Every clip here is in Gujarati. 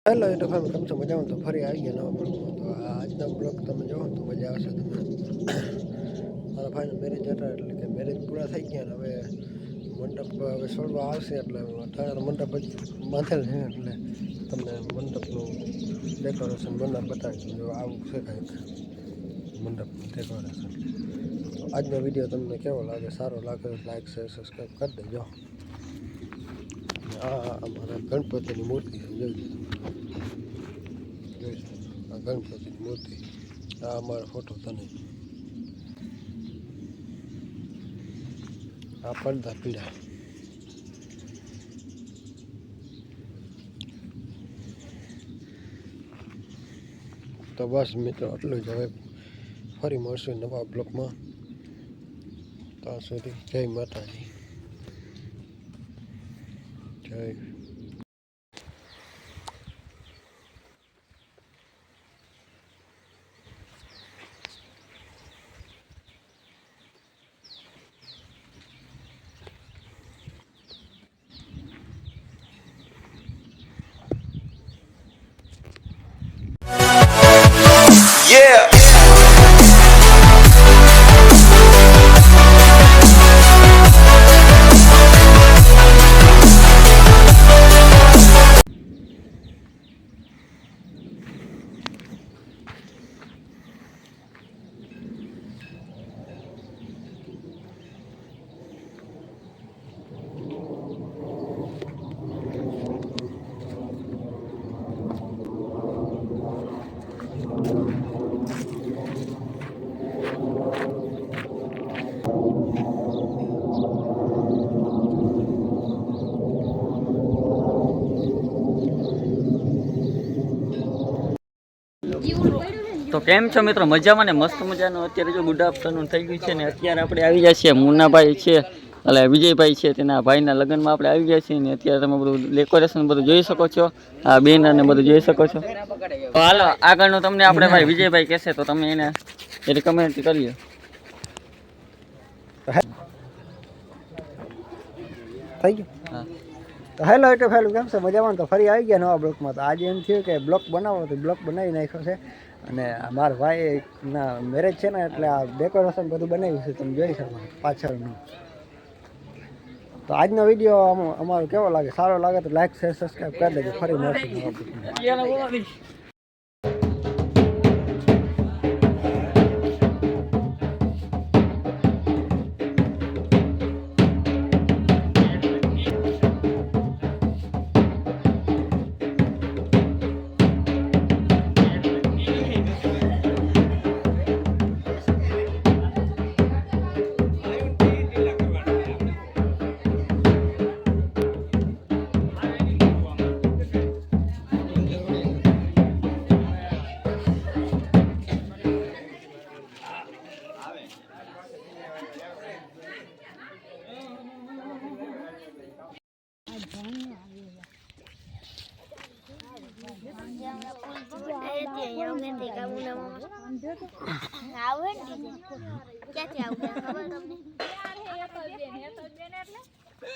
હેલો યુટ્યુબ ફેમિલી, કેમ છો? મજામાં? તો ફરી આવી ગયા નવા બ્લોગમાં. તો આજનો બ્લોગ તમે જોવો તો મજા આવશે તમને. મારા ભાઈના મેરેજ હતા, એટલે કે મેરેજ પૂરા થઈ ગયા ને હવે મંડપ હવે છોડવા આવશે, એટલે અત્યારે મંડપ જ બાંધેલ છે, એટલે તમને મંડપનું ડેકોરેશન મંડપ બતાવી જો આવું છે કાંઈક મંડપનું ડેકોરેશન. તો આજનો વિડીયો તમને કેવો લાગે? સારો લાગે તો લાઈક શેર સબસ્ક્રાઈબ કરી દેજો. આ અમારા ગણપતિની મૂર્તિ છે, જોઈ આ ગણપતિની મૂર્તિ. આ અમારો ફોટો તને આ પડદા પીડા. તો બસ મિત્રો આટલું જ. હવે ફરી મળશું નવા બ્લોગમાં. ત્યાં સુધી જય માતાજી. જય. Yeah. તો કેમ છો મિત્રો? મજામાં ને? મસ્ત મજાનું. અત્યારે જો ગુડ આફ્ટરનૂન થઈ ગયું છે ને અત્યારે આપણે આવી ગયા છીએ મુન્નાભાઈ છે એટલે વિજયભાઈ છે તેના ભાઈના લગ્નમાં આપણે આવી ગયા છીએ ને અત્યારે તમે બધું ડેકોરેશન બધું જોઈ શકો છો. આ બેનર ને બધું જોઈ શકો છો. તો હાલો આગળનું તમને આપણે ભાઈ વિજયભાઈ કહેશે તો તમે એને રિકમેન્ડ કરીએ. થઈ ગયું. હા તો હેલો યુટ્યુબ ફેમિલી, કેમ છે? મજામાં? તો ફરી આવી ગયા નવા બ્લોગમાં. તો આજે એમ થયું કે બ્લોગ બનાવો તો બ્લોગ બનાવી નાખ્યો છે. અને મારા ભાઈના મેરેજ છે ને, એટલે આ ડેકોરેશન બધું બનાવ્યું છે, તમે જોઈ શકો પાછળનું. તો આજનો વિડીયો અમારો કેવો લાગે? સારો લાગે તો લાઈક શેર સબસ્ક્રાઈબ કરી દેજો. ફરી મળશું નવા બ્લોગમાં.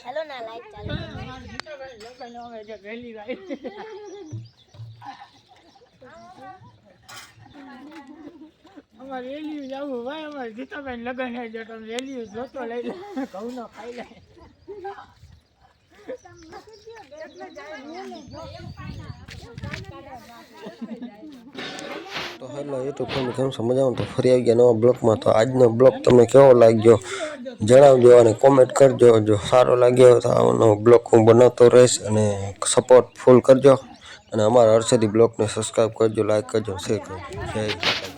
હેલો ના લાઈક ચાલુ અમારે રેલી જવું ભાઈ, અમારે ગીતાબેન લગન હે જો તમે રેલી જોતો લઈ લે ઘઉં નો ખાઈ લે. તો હેલો યુટ્યુબ ફેમિલી, કેમ છો? મજામાં? તો ફરી આવી ગયા નવા બ્લોગમાં. તો આજનો બ્લોગ તમને કેવો લાગ્યો જણાવજો અને કોમેન્ટ કરજો. જો સારો લાગ્યો તો આવનો બ્લોગ હું બનાવતો રહીશ અને સપોર્ટ ફૂલ કરજો. અને અમારા હર્ષદી બ્લોગને સબસ્ક્રાઈબ કરજો, લાઈક કરજો, શેર કરજો. જય માતાજી.